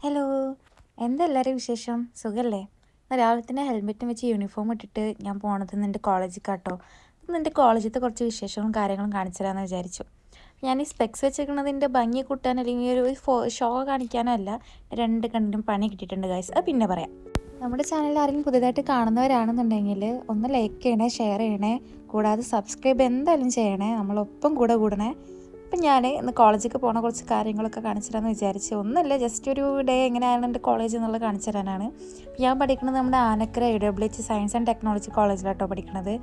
Hello, എന്താ എല്ലാവരും വിശേഷം? സുഖല്ലേ? രാവിലെ തന്നെ ഹെൽമെറ്റും വെച്ച് യൂണിഫോം ഇട്ടിട്ട് ഞാൻ പോണത് എൻ്റെ കോളേജിലേക്കാട്ടോ. ഇന്ന് എൻ്റെ കോളേജിലത്തെ കുറച്ച് വിശേഷങ്ങളും കാര്യങ്ങളും കാണിച്ചു തരാമെന്ന് വിചാരിച്ചു. ഞാൻ ഈ സ്പെക്സ് വെച്ചേക്കുന്നതിൻ്റെ ഭംഗി കൂട്ടാൻ അല്ലെങ്കിൽ ഒരു ഷോ കാണിക്കാനോ അല്ല. രണ്ട് കണ്ണിനും പണി കിട്ടിയിട്ടുണ്ട് ഗൈസ്. അത് പിന്നെ പറയാം. നമ്മുടെ ചാനൽ ആരെങ്കിലും പുതിയതായിട്ട് കാണുന്നവരാണെന്നുണ്ടെങ്കിൽ ഒന്ന് ലൈക്ക് ചെയ്യണേ, ഷെയർ ചെയ്യണേ, കൂടാതെ സബ്സ്ക്രൈബ് എന്തായാലും ചെയ്യണേ. നമ്മളൊപ്പം കൂടണേ. അപ്പം ഞാൻ ഇന്ന് കോളേജിലേക്ക് പോണ കുറച്ച് കാര്യങ്ങളൊക്കെ കാണിച്ചു തരാമെന്ന് വിചാരിച്ചു. ഒന്നുമില്ല, ജസ്റ്റ് ഒരു ഡേ എങ്ങനെയാണ് എൻ്റെ കോളേജ് എന്നുള്ളത് കാണിച്ചു തരാനാണ്. ഞാൻ പഠിക്കുന്നത് നമ്മുടെ Anakkara AWH science and technology കോളേജിലാട്ടോ പഠിക്കുന്നത്.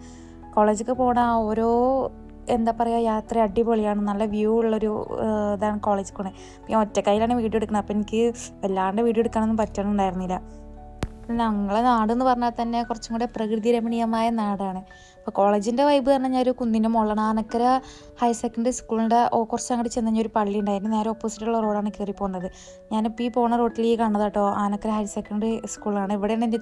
കോളേജിലേക്ക് പോണ ഓരോ എന്താ പറയുക യാത്ര അടിപൊളിയാണ്. നല്ല വ്യൂ ഉള്ളൊരു ഇതാണ് കോളേജിൽ പോണത്. ഞാൻ ഒറ്റക്കൈയിലാണ് വീഡിയോ എടുക്കുന്നത്. അപ്പോൾ എനിക്ക് വല്ലാണ്ട് വീഡിയോ എടുക്കാനൊന്നും പറ്റണുണ്ടായിരുന്നില്ല. ഞങ്ങളെ നാടെന്ന് പറഞ്ഞാൽ തന്നെ കുറച്ചും കൂടെ പ്രകൃതി രമണീയമായ നാടാണ്. അപ്പോൾ കോളേജിൻ്റെ വൈബ് പറഞ്ഞാൽ ഒരു കുന്നിൻ്റെ മുകളാണ്. ആനക്കര ഹയർ സെക്കൻഡറി സ്കൂളിൻ്റെ കുറച്ച് അങ്ങോട്ട് ചെന്ന് കഴിഞ്ഞാൽ ഒരു പള്ളി ഉണ്ടായിരുന്നു. നേരെ ഓപ്പോസിറ്റുള്ള റോഡാണ് കയറി പോകുന്നത്. ഞാനിപ്പോൾ ഈ പോണ റോട്ടിൽ ഈ കാണുന്നത് കേട്ടോ ആനക്കര ഹയർ സെക്കൻഡറി സ്കൂളാണ്. ഇവിടെയാണ് എൻ്റെ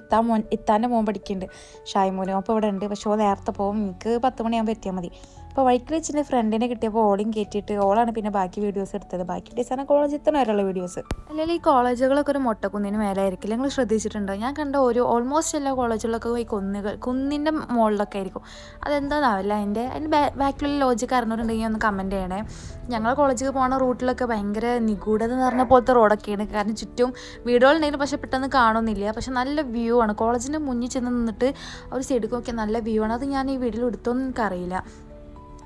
ഇത്താൻ്റെ മോൻ പഠിക്കുന്നുണ്ട്, ഷായ്മോനും. അപ്പോൾ ഇവിടെ ഉണ്ട്. പക്ഷേ ഓ നേരത്തെ പോകും. എനിക്ക് 10 മണിയാകുമ്പോൾ എത്തിയാൽ മതി. അപ്പോൾ വഴിക്കിൽ വെച്ചിട്ട് ഫ്രണ്ടിനെ കിട്ടിയപ്പോൾ ഓളയും കയറ്റിയിട്ട് ഓളാണ് പിന്നെ ബാക്കി വീഡിയോസ് എടുത്തത്. ബാക്കി ടീച്ചറിനെ കോളേജിൽ തന്നെ വരെയുള്ള വീഡിയോസ്. അല്ലെങ്കിൽ ഈ കോളേജുകളൊക്കെ ഒരു മൊട്ടക്കുന്നിന് മേലായിരിക്കില്ല. നിങ്ങൾ ശ്രദ്ധിച്ചിട്ടുണ്ടോ? ഞാൻ കണ്ട ഓൾമോസ്റ്റ് എല്ലാ കോളേജുകളിലൊക്കെ ഈ കുന്നിൻ്റെ മുകളിലൊക്കെ ആയിരിക്കും. അതെന്താണെന്നാവില്ല. അതിൻ്റെ ബാക്കിലുള്ള ലോജിക്ക് അറിഞ്ഞിട്ടുണ്ടെങ്കിൽ ഒന്ന് കമൻറ്റ് ചെയ്യണേ. ഞങ്ങൾ കോളേജിൽ പോകുന്ന റൂട്ടിലൊക്കെ ഭയങ്കര നിഗൂഢത എന്ന് പറഞ്ഞ പോലത്തെ റോഡൊക്കെയാണ്. കാരണം ചുറ്റും വീടുകളുണ്ടെങ്കിലും പക്ഷേ പെട്ടെന്ന് കാണുന്നില്ല. പക്ഷെ നല്ല വ്യൂ ആണ്. കോളേജിൻ്റെ മുന്നിൽ ചെന്ന് നിന്നിട്ട് ഒരു സൈഡിൽ നോക്കിയാൽ നല്ല വ്യൂ ആണ്. അത് ഞാൻ ഈ വീഡിയോയിൽ എടുത്തൊന്നും എനിക്കറിയില്ല.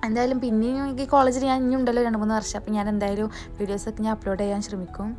എന്തായാലും പിന്നെയും ഈ കോളേജിൽ ഞാൻ ഇനി ഉണ്ടല്ലോ 2-3 വർഷം. അപ്പം ഞാൻ എന്തായാലും വീഡിയോസൊക്കെ ഞാൻ അപ്ലോഡ് ചെയ്യാൻ ശ്രമിക്കും.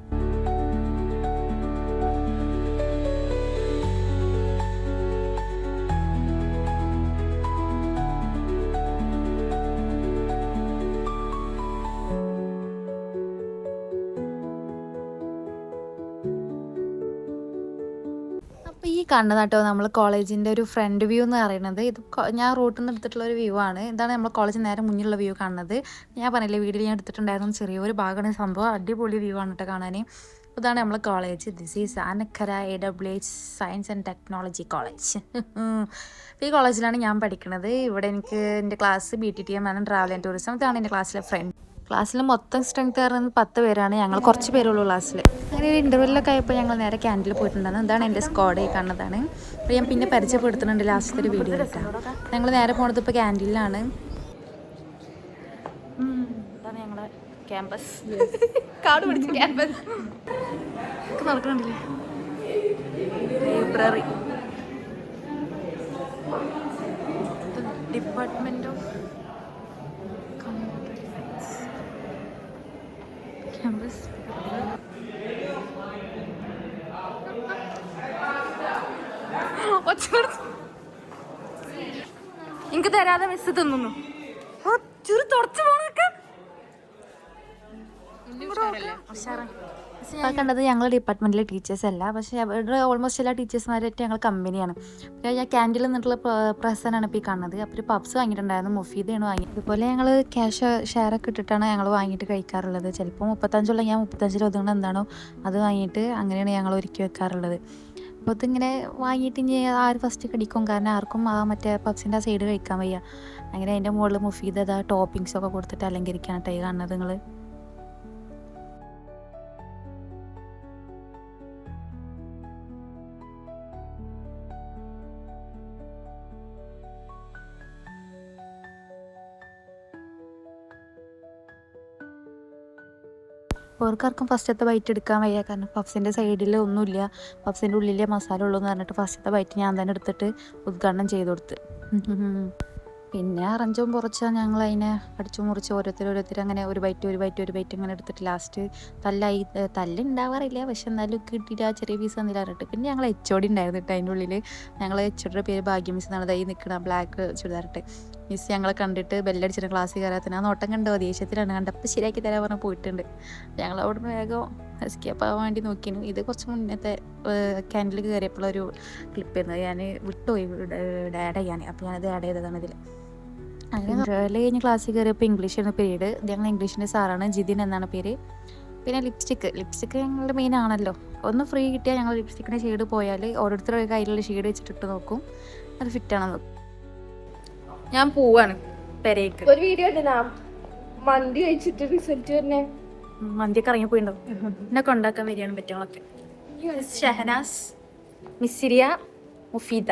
അപ്പോൾ ഈ കാണുന്നതാട്ടോ നമ്മൾ കോളേജിൻ്റെ ഒരു ഫ്രണ്ട് വ്യൂ എന്ന് പറയുന്നത്. ഇത് ഞാൻ റൂട്ടിൽ നിന്ന് എടുത്തിട്ടുള്ള ഒരു വ്യൂ ആണ്. ഇതാണ് നമ്മൾ കോളേജിന് നേരെ മുന്നിലുള്ള വ്യൂ കാണുന്നത്. ഞാൻ പറഞ്ഞില്ലേ വീഡിയോയിൽ ഞാൻ എടുത്തിട്ടുണ്ടായിരുന്നു ചെറിയൊരു ഭാഗമാണ് സംഭവം. അടിപൊളി വ്യൂ ആണ് കേട്ടോ കാണാൻ. ഇതാണ് നമ്മളെ college. This is Anakkara AWH science and technology college. ഈ കോളേജിലാണ് ഞാൻ പഠിക്കുന്നത്. ഇവിടെ എനിക്ക് എൻ്റെ ക്ലാസ് BTTM ആണ്, ട്രാവൽ ആൻഡ് ടൂറിസം. ഇതാണ് എൻ്റെ ക്ലാസ്സിലെ ഫ്രണ്ട്. ക്ലാസ്സിൽ മൊത്തം സ്ട്രെങ്ത് പറയുന്നത് 10 പേരാണ്. ഞങ്ങൾ കുറച്ച് പേരുള്ളൂ ക്ലാസ്സിൽ. അങ്ങനെ ഒരു ഇൻ്റർവെല്ലൊക്കെ ആയപ്പോൾ ഞങ്ങൾ നേരെ ക്യാൻറ്റീനിൽ പോയിട്ടുണ്ടായിരുന്നു. ഇതാണ് എൻ്റെ സ്ക്വാഡ് ഈ കാണുന്നതാണ്. അപ്പോൾ ഞാൻ പിന്നെ പരിചയപ്പെടുത്തുന്നുണ്ട് ലാസ്റ്റത്തെ ഒരു വീഡിയോ എടുക്കാം. ഞങ്ങൾ നേരെ പോണത് ഇപ്പോൾ ക്യാൻറ്റീനിലാണ്. ഇതാണ് ഞങ്ങളുടെ ക്യാമ്പസ്. കാട് പിടിച്ച ക്യാമ്പസ് ഒക്കെ നടക്കണില്ലേ. Library, department of campus. എനിക്ക് തരാതെ മിസ് തിന്നു. തുടച്ചു പോണൊക്കെ കണ്ടത് ഞങ്ങൾ ഡിപ്പാർട്ട്മെൻറ്റിലെ ടീച്ചേഴ്സ് അല്ല. പക്ഷേ ഇവിടെ ഓൾമോസ്റ്റ് എല്ലാ ടീച്ചേഴ്സ്മാരായിട്ട് ഞങ്ങൾ കമ്പനിയാണ്. ഞാൻ ക്യാൻറ്റീനിൽ നിന്നിട്ടുള്ള പ്രസനാണ് ഇപ്പോൾ ഈ കാണുന്നത്. അപ്പോൾ ഒരു പബ്സ് വാങ്ങിയിട്ടുണ്ടായിരുന്നു. മുഫീദയാണ് വാങ്ങിയത്. അതുപോലെ ഞങ്ങൾ ക്യാഷ് ഷെയറൊക്കെ ഇട്ടിട്ടാണ് ഞങ്ങൾ വാങ്ങിയിട്ട് കഴിക്കാറുള്ളത്. ചിലപ്പോൾ 35 ഞാൻ 35 ഒതുങ്ങുന്ന എന്താണോ അത് വാങ്ങിയിട്ട് അങ്ങനെയാണ് ഞങ്ങൾ ഒരുക്കി വെക്കാറുള്ളത്. അപ്പോൾ ഇതിങ്ങനെ വാങ്ങിയിട്ട് ഇനി ആര് ഫസ്റ്റ് കടിക്കും. കാരണം ആർക്കും മറ്റേ പബ്സിൻ്റെ ആ സൈഡ് കഴിക്കാൻ വയ്യ. അങ്ങനെ അതിൻ്റെ മുകളിൽ മുഫീദ് അതാ ടോപ്പിങ്സൊക്കെ കൊടുത്തിട്ട് അലങ്കരിക്കാണ് ടൈ കാണുന്നത് നിങ്ങൾ. ഓർക്കാർക്കും ഫസ്റ്റത്തെ ബൈറ്റ് എടുക്കാൻ വയ്യ. കാരണം പഫ്സിൻ്റെ സൈഡിൽ ഒന്നുമില്ല, പഫ്സിൻ്റെ ഉള്ളിലെ മസാല ഉള്ളൂ എന്ന് പറഞ്ഞിട്ട് ഫസ്റ്റത്തെ ബൈറ്റ് ഞാൻ തന്നെ എടുത്തിട്ട് ഉദ്ഘാടനം ചെയ്ത് കൊടുത്ത്. പിന്നെ അറഞ്ചും പുറച്ചാൽ ഞങ്ങൾ അതിനെ അടിച്ചു മുറിച്ച് ഓരോരുത്തർ അങ്ങനെ ഒരു ബൈറ്റ് അങ്ങനെ എടുത്തിട്ട് ലാസ്റ്റ് തല്ലുണ്ടാവാറില്ല. പക്ഷെ എന്നാലും കിട്ടിയിട്ട് ആ ചെറിയ പീസ് തന്നില്ല പറഞ്ഞിട്ട്. പിന്നെ ഞങ്ങൾ HOD ഉണ്ടായിരുന്നു കേട്ടോ അതിൻ്റെ ഉള്ളിൽ. ഞങ്ങൾ HODയുടെ പേര് ഭാഗ്യ മിസ് എന്നാണ്. ഈ നിൽക്കണം ബ്ലാക്ക് ചുരിദാറിട്ട്. മിസ് ഞങ്ങളെ കണ്ടിട്ട് ബെല്ലടിച്ചിട്ട് ക്ലാസ്സിൽ കയറാത്തിന് ആ നോട്ടം കണ്ടോ ദേഷ്യത്തിലാണ്. കണ്ടപ്പോൾ ശരിയാക്കി തരാൻ പറഞ്ഞ് പോയിട്ടുണ്ട്. ഞങ്ങൾ അവിടെ നിന്ന് വേഗം എസ്കേപ്പ് ആവാൻ വേണ്ടി നോക്കിയിരുന്നു. ഇത് കുറച്ച് മുന്നത്തെ ക്യാൻറ്റീനിൽ കയറിയപ്പോഴൊരു ക്ലിപ്പായിരുന്നു. ഞാൻ വിട്ടുപോയി ആഡ് ചെയ്യാൻ. അപ്പോൾ ഞാനത് ആഡ് ചെയ്തതാണ് ഇതിൽ. അങ്ങനെ കഴിഞ്ഞ് ക്ലാസ്സിൽ കയറിയപ്പോൾ ഇംഗ്ലീഷായിരുന്നു പീരീഡ്. ഞങ്ങൾ ഇംഗ്ലീഷിൻ്റെ സാറാണ്, ജിതിൻ എന്നാണ് പേര്. പിന്നെ ലിപ്സ്റ്റിക്ക് ഞങ്ങളുടെ മെയിൻ ആണല്ലോ. ഒന്ന് ഫ്രീ കിട്ടിയാൽ ഞങ്ങൾ ലിപ്സ്റ്റിക്കിൻ്റെ ഷെയ്ഡ് പോയാൽ ഓരോരുത്തരുടെ കയ്യിലുള്ള ഷെയ്ഡ് വെച്ചിട്ട് നോക്കും അത് ഫിറ്റാണെന്ന് നോക്കും. ഞാൻ പോവാണ് പെരേക്ക്. ഒരു വീഡിയോ ഉണ്ട് മന്തി കഴിച്ചിട്ട് റിസൾട്ട് തന്നെ മന്തിയൊക്കെ ഇറങ്ങിപ്പോയിണ്ടാവും. എന്നൊക്കെ ഉണ്ടാക്കാൻ വരികയാണ് പറ്റുകളൊക്കെ. ഷഹനാസ്, മിസ്സിരിയ, മുഫീദ.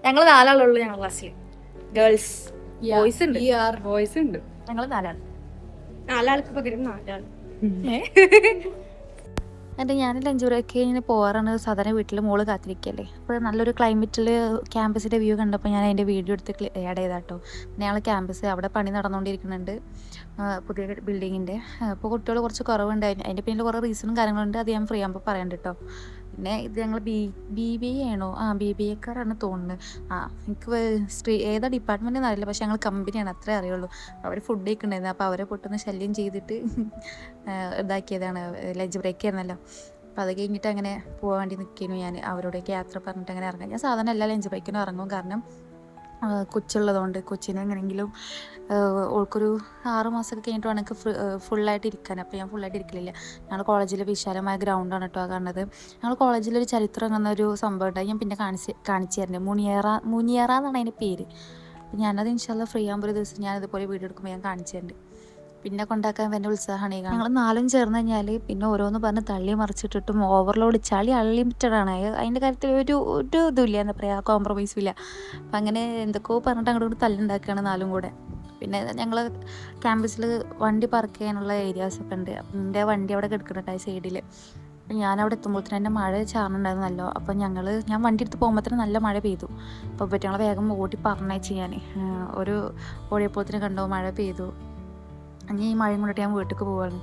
ഞങ്ങൾ 4 ആളുള്ളൂ ഞങ്ങളുടെ ക്ലാസ്സിൽ. ഗേൾസ്, ബോയ്സ് ഉണ്ട്. ബോയ്സ് ഉണ്ട്. ഞങ്ങൾ 4 ആൾ. 4 ആൾക്ക് പകരം 4 ആൾ. എന്നിട്ട് ഞാൻ ലഞ്ച് ബ്രേക്ക് ഇങ്ങനെ പോകാറാണ് സാധാരണ. വീട്ടിൽ മോള് കാത്തിരിക്കല്ലേ. അപ്പോൾ നല്ലൊരു ക്ലൈമറ്റിൽ ക്യാമ്പസിൻ്റെ വ്യൂ കണ്ടപ്പോൾ ഞാൻ അതിൻ്റെ വീഡിയോ എടുത്ത് ആഡ് ചെയ്താട്ടോ. ഞങ്ങൾ ക്യാമ്പസ് അവിടെ പണി നടന്നുകൊണ്ടിരിക്കുന്നുണ്ട്, പുതിയ ബിൽഡിങ്ങിൻ്റെ. അപ്പോൾ കുട്ടികൾ കുറച്ച് കുറവുണ്ട്. അതിൻ്റെ പിന്നിൽ കുറേ റീസണും കാര്യങ്ങളുണ്ട്. അത് ഞാൻ ഫ്രീ ആകുമ്പോൾ പറയണ്ട കേട്ടോ. പിന്നെ ഇത് ഞങ്ങൾ BBA ആണോ? BBAക്കാരാണ് തോന്നുന്നത്. എനിക്ക് ഏതാ ഡിപ്പാർട്ട്മെൻറ്റ് അറിയില്ല, പക്ഷേ ഞങ്ങൾ കമ്പനിയാണ്, അത്രേ അറിയുള്ളൂ. അവർ ഫുഡ് കഴിക്കുന്നുണ്ടായിരുന്നു. അപ്പോൾ അവരെ പൊട്ടുന്ന ശല്യം ചെയ്തിട്ട് ഇതാക്കിയതാണ്. ലഞ്ച് ബ്രേക്ക് ആയിരുന്നല്ലോ. അപ്പോൾ അത് കഴിഞ്ഞിട്ട് അങ്ങനെ പോകാൻ വേണ്ടി നിൽക്കുന്നു ഞാൻ. അവരോടൊക്കെ യാത്ര പറഞ്ഞിട്ട് അങ്ങനെ ഇറങ്ങാം. ഞാൻ സാധാരണ എല്ലാ ലഞ്ച് ബ്രേക്കിനും ഇറങ്ങും, കാരണം കൊച്ചുള്ളതുകൊണ്ട്. കൊച്ചിനെ എങ്ങനെയെങ്കിലും ഓൾക്കൊരു 6 മാസമൊക്കെ കഴിഞ്ഞിട്ട് വേണം എനിക്ക് ഫുള്ളായിട്ട് ഇരിക്കാൻ. അപ്പോൾ ഞാൻ ഫുള്ളായിട്ട് ഇരിക്കലില്ല. ഞങ്ങൾ കോളേജിൽ വിശാലമായ ഗ്രൗണ്ടാണ് കേട്ടോ കാണുന്നത്. ഞങ്ങൾ കോളേജിലൊരു ചരിത്രം എന്നൊരു സംഭവം ഉണ്ടായി. ഞാൻ പിന്നെ കാണിച്ചു തരുന്നത്. മുനിയറ എന്നാണ് അതിൻ്റെ പേര്. അപ്പോൾ ഞാനത് ഇൻഷാല്ലാ ഫ്രീ ആകുമ്പോൾ ഒരു ദിവസം ഞാനിതുപോലെ വീഡിയോ എടുക്കുമ്പോൾ ഞാൻ കാണിച്ചു തരുന്നുണ്ട്. പിന്നെ കൊണ്ടാക്കാൻ എൻ്റെ ഉത്സാഹമാണ്. ഞങ്ങൾ 4 ചേർന്ന് കഴിഞ്ഞാൽ പിന്നെ ഓരോന്ന് പറഞ്ഞ് തള്ളി മറിച്ചിട്ടിട്ടും ഓവർലോഡ് ചളി അൺലിമിറ്റഡ് ആണ്. അതിൻ്റെ കാര്യത്തിൽ ഒരു ഇതുമില്ല, എന്താ പറയുക, കോംപ്രമൈസും ഇല്ല. അപ്പം അങ്ങനെ എന്തൊക്കെയോ പറഞ്ഞിട്ട് അങ്ങോട്ട് തല്ലുണ്ടാക്കുകയാണ് 4 കൂടെ. പിന്നെ ഞങ്ങൾ ക്യാമ്പസിൽ വണ്ടി പാർക്ക് ചെയ്യാനുള്ള ഏരിയാസൊക്കെ ഉണ്ട്. അപ്പം എൻ്റെ വണ്ടി അവിടെ കിടക്കുന്നുണ്ടായി സൈഡിൽ. അപ്പം ഞാനവിടെ എത്തുമ്പോഴത്തേനും എൻ്റെ മഴ ചാറുന്നുണ്ടായിരുന്നല്ലോ. അപ്പം ഞാൻ വണ്ടി എടുത്ത് പോകുമ്പോഴത്തേനും നല്ല മഴ പെയ്തു. അപ്പോൾ പറ്റുള്ള വേഗം ഓടി പറഞ്ഞയച്ച് ഞാൻ ഒരു ഓടിയപ്പോഴത്തേനും കണ്ടോ മഴ പെയ്തു. അങ്ങനെ ഈ മഴയും കൊണ്ടിട്ട് ഞാൻ വീട്ടിലേക്ക് പോവാണ്.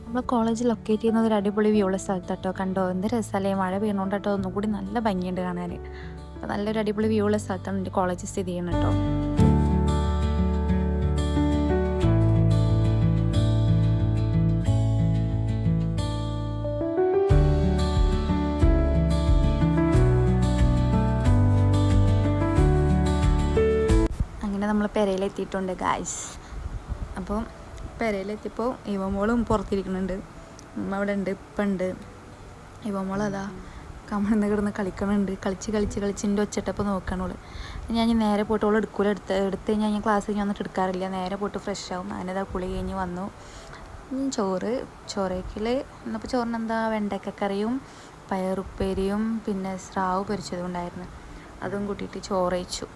നമ്മൾ കോളേജ് ലൊക്കേറ്റ് ചെയ്യുന്നത് ഒരു അടിപൊളി വ്യൂ ഉള്ള സ്ഥലത്താട്ടോ. കണ്ടോ എന്ത് രസമല്ലേ, മഴ പെയ്യുന്നോണ്ടാട്ടോ ഒന്നും കൂടി നല്ല ഭംഗിയുണ്ട് കാണാൻ. അപ്പോൾ നല്ലൊരു അടിപൊളി വ്യൂ ഉള്ള സ്ഥലത്താണ് എൻ്റെ കോളേജ് സ്ഥിതി ചെയ്യുന്നത് കേട്ടോ. അങ്ങനെ നമ്മൾ പെരയിലെത്തിയിട്ടുണ്ട് ഗായ്സ്. അപ്പോൾ പെരയിലെത്തിയപ്പോൾ ഇവമോളും പുറത്തിരിക്കുന്നുണ്ട്. ഉമ്മ അവിടെ ഉണ്ട്, ഇപ്പം ഉണ്ട്. ഇവമോളതാ കമഴ്ന്ന് കിടന്ന് കളിക്കണുണ്ട്. കളിച്ച് എൻ്റെ ഒച്ചട്ടപ്പോൾ നോക്കണോള്. ഞാൻ നേരെ പോയിട്ട് ഓൾ എടുത്ത് കഴിഞ്ഞാൽ ഞാൻ ക്ലാസ് കഴിഞ്ഞ് വന്നിട്ട് എടുക്കാറില്ല. നേരെ പോയിട്ട് ഫ്രഷ് ആവും. അതിനതാ കുളി കഴിഞ്ഞ് വന്നു. ചോറേക്കിൽ ഇന്നിപ്പോൾ ചോറിന് എന്താ വെണ്ടയ്ക്കക്കറിയും പയറുപ്പേരിയും പിന്നെ സ്രാവ് പൊരിച്ചതും ഉണ്ടായിരുന്നു. അതും കൂട്ടിയിട്ട് ചോറ് കഴിച്ചു.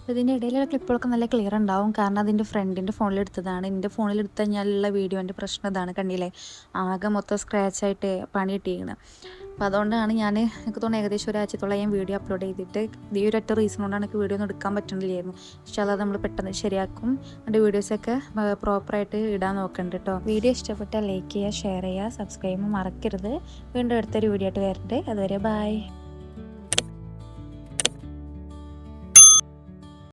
അപ്പോൾ ഇതിൻ്റെ ഇടയിലുള്ള ക്ലിപ്പുകളൊക്കെ നല്ല ക്ലിയർ ഉണ്ടാവും, കാരണം അതിൻ്റെ ഫ്രണ്ടിൻ്റെ ഫോണിൽ എടുത്തതാണ്. എൻ്റെ ഫോണിൽ എടുത്തു കഴിഞ്ഞാലുള്ള വീഡിയോൻ്റെ പ്രശ്നം ഇതാണ്, കണ്ടില്ലേ, ആകെ മൊത്തം സ്ക്രാച്ചായിട്ട് പണി കിട്ടിയിരിക്കുന്നത്. അപ്പോൾ അതുകൊണ്ടാണ് എനിക്ക് തോന്നുന്നു ഏകദേശം ഒരാഴ്ചത്തോളം ഞാൻ വീഡിയോ അപ്ലോഡ് ചെയ്തിട്ട് ഈ ഒരൊറ്റ റീസൺ കൊണ്ടാണ് എനിക്ക് വീഡിയോ ഒന്നും എടുക്കാൻ പറ്റുന്നില്ലായിരുന്നു. പക്ഷേ അത് നമ്മൾ പെട്ടെന്ന് ശരിയാക്കും. എൻ്റെ വീഡിയോസൊക്കെ പ്രോപ്പറായിട്ട് ഇടാൻ നോക്കണ്ട കേട്ടോ. വീഡിയോ ഇഷ്ടപ്പെട്ടാൽ ലൈക്ക് ചെയ്യുക, ഷെയർ ചെയ്യുക, സബ്സ്ക്രൈബ് മറക്കരുത്. വീണ്ടും അടുത്തൊരു വീഡിയോ ആയിട്ട് വരട്ടെ. അതുവരെ ബൈ.